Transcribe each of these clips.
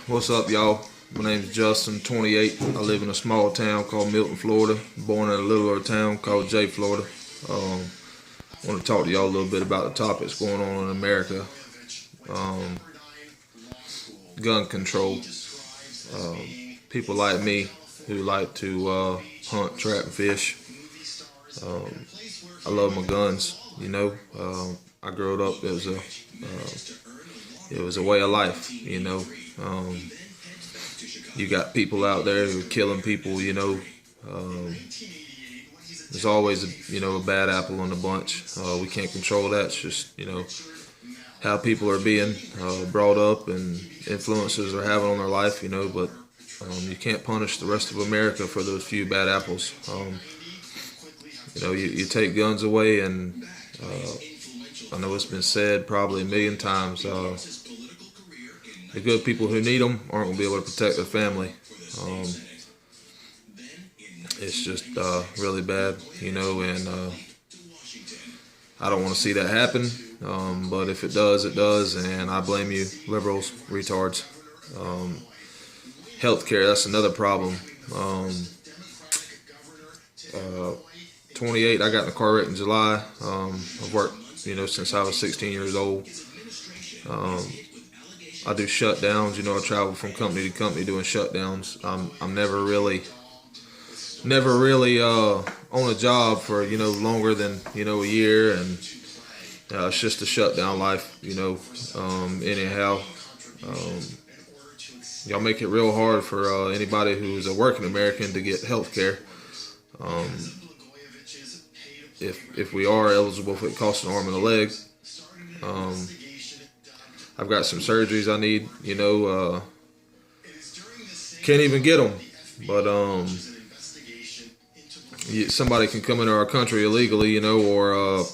What's up, y'all? My name's Justin, 28. I live in a small town called Milton, Florida. Born in a littler town called Jay, Florida. I want to talk to y'all a little bit about the topics going on in America. Um, Gun control. People like me who like to hunt, trap, and fish. I love my guns. I grew up. It was a way of life. You got people out there who are killing people. There's always a bad apple in the bunch. We can't control that. It's just how people are being brought up and influences are having on their life. But you can't punish the rest of America for those few bad apples. You take guns away, and I know it's been said probably a million times. The good people who need them aren't going to be able to protect their family. It's just really bad, and I don't want to see that happen. But if it does, it does, and I blame you, liberals, retards. Healthcare, that's another problem. 28, I got in a car wreck in July. I've worked, since I was 16 years old. I do shutdowns. I travel from company to company doing shutdowns. I'm never really on a job for longer than a year, and it's just a shutdown life. Anyhow, y'all make it real hard for anybody who's a working American to get health care. If we are eligible, if it costs an arm and a leg. I've got some surgeries I need, can't even get them, but somebody can come into our country illegally, or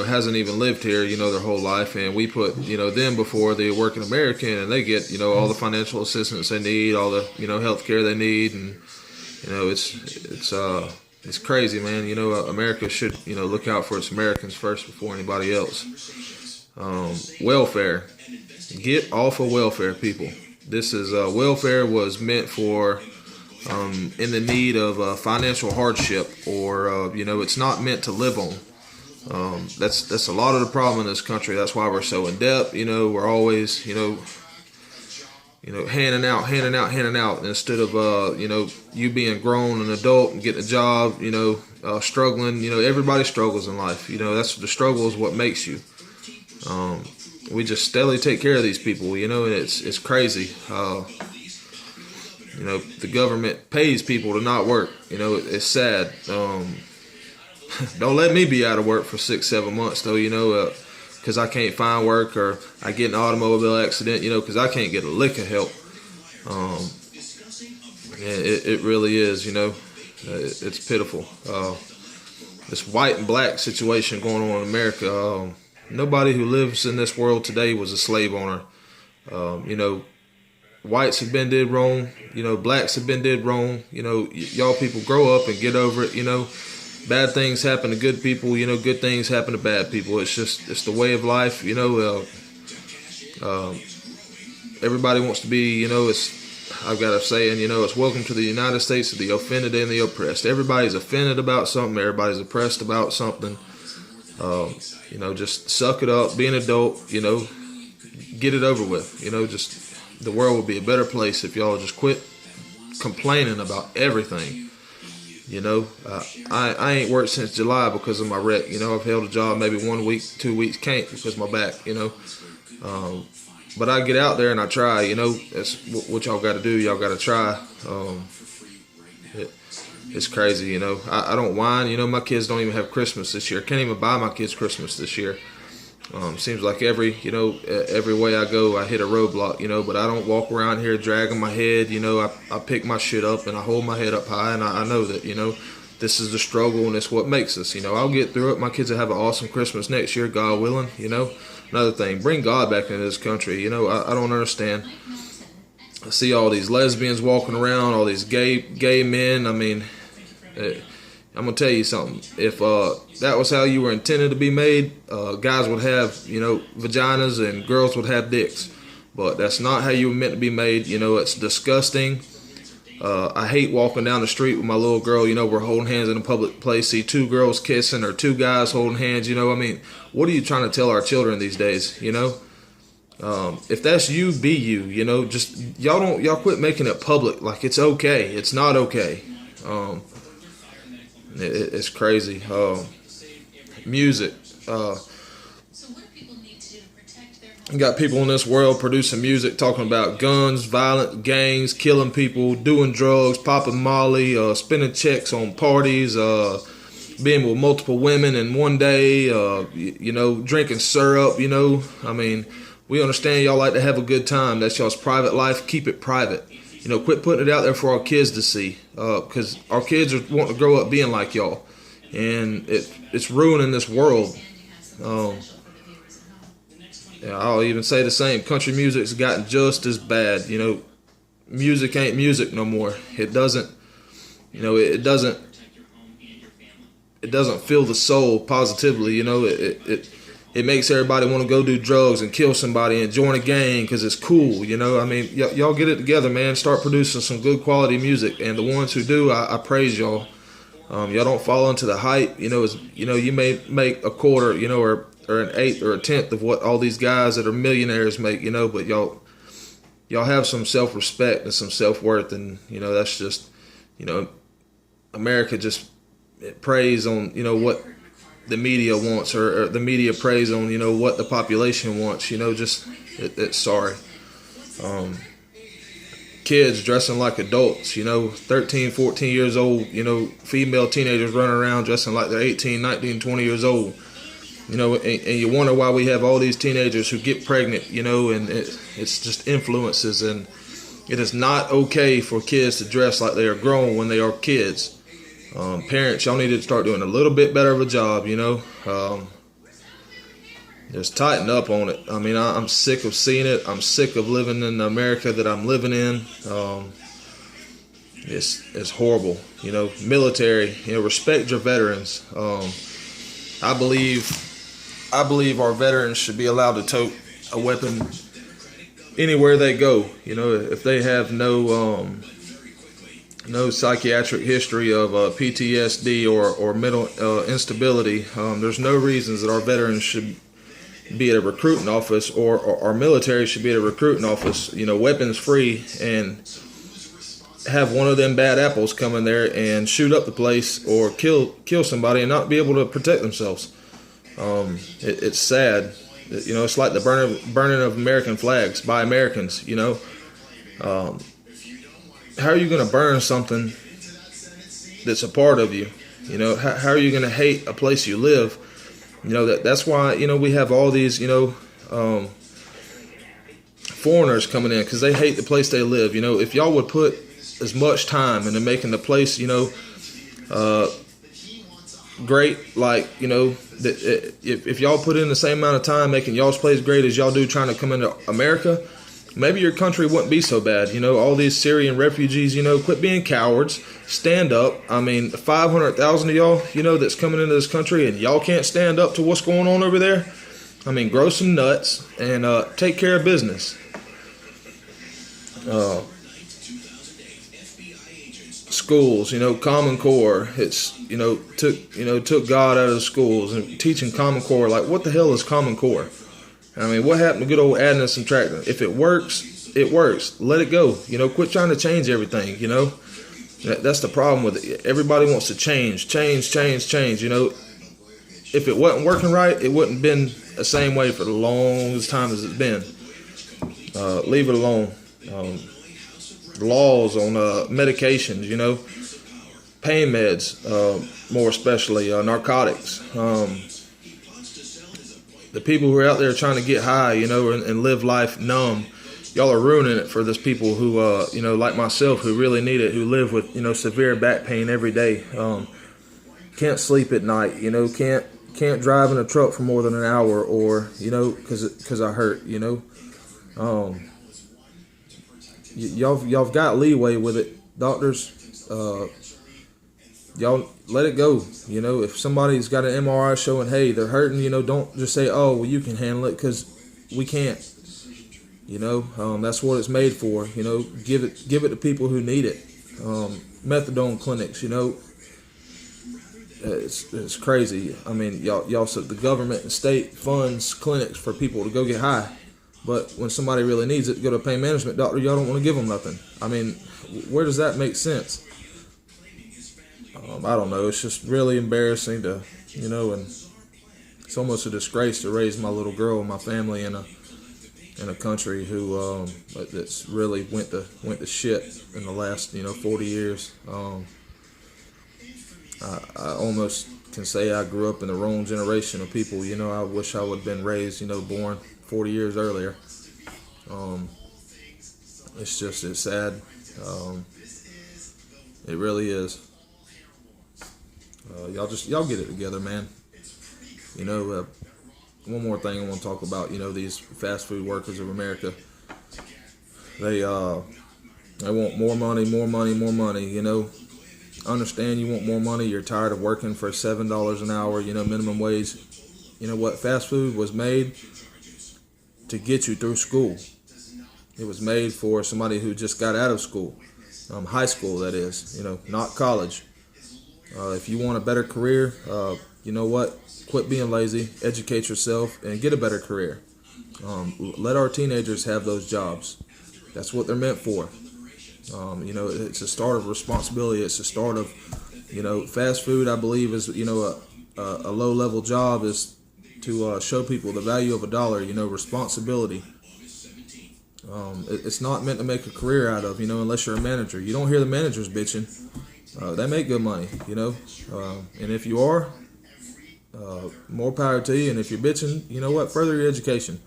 hasn't even lived here, their whole life, and we put, them before the working American, and they get, all the financial assistance they need, all the, health care they need, and, it's crazy, man. America should, look out for its Americans first before anybody else. Welfare. Get off of welfare, people. This is welfare was meant for in the need of financial hardship, or it's not meant to live on. That's a lot of the problem in this country. That's why we're so in debt. We're always handing out instead of you being grown, an adult, and getting a job. Struggling. Everybody struggles in life. That's the struggle is what makes you. We just steadily take care of these people, and it's crazy. The government pays people to not work. It's sad. Don't let me be out of work for 6-7 months, though, because I can't find work, or I get in an automobile accident, because I can't get a lick of help. It really is, it's pitiful. This white and black situation going on in America. Nobody who lives in this world today was a slave owner. Whites have been did wrong. Blacks have been did wrong. Y'all people grow up and get over it. Bad things happen to good people. Good things happen to bad people. It's the way of life. Everybody wants to be. I've got a saying. It's welcome to the United States of the offended and the oppressed. Everybody's offended about something. Everybody's oppressed about something. Just suck it up, be an adult, get it over with. Just the world would be a better place if y'all just quit complaining about everything. I ain't worked since July because of my wreck. I've held a job maybe 1 week, 2 weeks, can't because of my back, But I get out there and I try, that's what y'all got to do. Y'all got to try. It's crazy, I don't whine. My kids don't even have Christmas this year. Can't even buy my kids Christmas this year. Seems like every way I go, I hit a roadblock, but I don't walk around here dragging my head. I pick my shit up and I hold my head up high, and I know that, this is the struggle and it's what makes us. I'll get through it. My kids will have an awesome Christmas next year, God willing. Another thing, bring God back into this country. I don't understand. I see all these lesbians walking around, all these gay men. I mean, I'm gonna tell you something. If that was how you were intended to be made, guys would have vaginas and girls would have dicks. but that's not how you were meant to be made. You know, it's disgusting. I hate walking down the street with my little girl. You know, we're holding hands in a public place, see two girls kissing or two guys holding hands. You know, I mean, what are you trying to tell our children these days? You know, if that's you, be you. You know, just y'all quit making it public like it's okay. It's not okay. It's crazy. Music. You got people in this world producing music talking about guns, violent gangs, killing people, doing drugs, popping Molly, spending checks on parties, being with multiple women in one day, you know, drinking syrup, you know. I mean, we understand y'all like to have a good time. That's y'all's private life. Keep it private. You know, quit putting it out there for our kids to see, because our kids are wanting to grow up being like y'all, and it's ruining this world. Yeah, I'll even say the same. Country music's gotten just as bad. You know, music ain't music no more. It doesn't, you know, it doesn't fill the soul positively. You know, it makes everybody want to go do drugs and kill somebody and join a gang because it's cool. You know, I mean, y'all get it together, man. Start producing some good quality music, and the ones who do, I praise y'all. Y'all don't fall into the hype. You know, you may make a quarter, you know, or an eighth or a tenth of what all these guys that are millionaires make, you know, but y'all have some self-respect and some self-worth, and, you know, that's just, you know, America just preys on, you know, what the media wants, or the media preys on, you know, what the population wants, you know, just, it's sorry. Kids dressing like adults, you know, 13, 14 years old, you know, female teenagers running around dressing like they're 18, 19, 20 years old. You know, and you wonder why we have all these teenagers who get pregnant, you know, and it's just influences, and it is not okay for kids to dress like they are grown when they are kids. Parents, y'all need to start doing a little bit better of a job, you know. Just tighten up on it. I mean, I'm sick of seeing it. I'm sick of living in the America that I'm living in. It's horrible, you know. Military, you know, respect your veterans. I believe our veterans should be allowed to tote a weapon anywhere they go. You know, if they have no psychiatric history of PTSD or mental instability, there's no reasons that our veterans should be at a recruiting office, or our military should be at a recruiting office, you know, weapons free, and have one of them bad apples come in there and shoot up the place or kill somebody and not be able to protect themselves. It's sad. You know, it's like the burning of American flags by Americans, you know. How are you going to burn something that's a part of you? You know, how are you going to hate a place you live? You know, that's why, you know, we have all these, you know, foreigners coming in because they hate the place they live. You know, if y'all would put as much time into making the place, you know, great, like, you know, if y'all put in the same amount of time making y'all's place great as y'all do trying to come into America, maybe your country wouldn't be so bad. You know, all these Syrian refugees, you know, quit being cowards, stand up. I mean, 500,000 of y'all, you know, that's coming into this country, and y'all can't stand up to what's going on over there. I mean, grow some nuts and take care of business. Schools, you know, Common Core. It's, you know, took God out of the schools and teaching Common Core. Like, what the hell is Common Core? I mean, what happened to good old adding and subtracting? If it works, it works. Let it go. You know, quit trying to change everything, you know. That's the problem with it. Everybody wants to change. You know, if it wasn't working right, it wouldn't have been the same way for the longest time as it's been. Leave it alone. Laws on medications, you know, pain meds, more especially narcotics. The people who are out there trying to get high, you know, and live life numb, y'all are ruining it for those people who, you know, like myself, who really need it, who live with, you know, severe back pain every day. Can't sleep at night, you know, can't drive in a truck for more than an hour, or, you know, because I hurt, you know. Y'all got leeway with it, doctors. Y'all let it go. You know, if somebody's got an MRI showing, hey, they're hurting, you know, don't just say, oh, well, you can handle it, because we can't. That's what it's made for. Give it to people who need it. Methadone clinics. It's crazy. I mean, y'all said the government and state funds clinics for people to go get high, but when somebody really needs it, go to a pain management doctor. Y'all don't want to give them nothing. I mean, where does that make sense? I don't know. It's just really embarrassing to, and it's almost a disgrace to raise my little girl and my family in a country who that's really went to shit in the last 40 years. I almost can say I grew up in the wrong generation of people. I wish I would have been raised, born 40 years earlier. It's sad. It really is. Y'all get it together, man. One more thing I want to talk about. These fast food workers of America. They want more money, more money, more money. I understand you want more money. You're tired of working for $7 an hour. Minimum wage. You know what? Fast food was made to get you through school. It was made for somebody who just got out of school, high school, that is. Not college. If you want a better career, you know what? Quit being lazy, educate yourself, and get a better career. Let our teenagers have those jobs. That's what they're meant for. It's a start of responsibility. It's a start of, fast food, I believe, is, a low-level job is to show people the value of a dollar, responsibility. It's not meant to make a career out of, unless you're a manager. You don't hear the managers bitching. They make good money, and if you are, more power to you. And if you're bitching, further your education.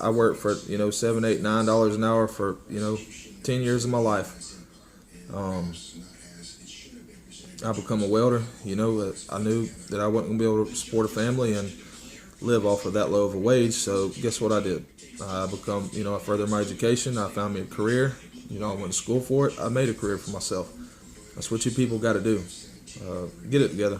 I worked for, $7, $8, $9 an hour for, 10 years of my life. I become a welder, I knew that I wasn't going to be able to support a family and live off of that low of a wage. So guess what I did? I I furthered my education. I found me a career. I went to school for it. I made a career for myself. That's what you people got to do. Get it together.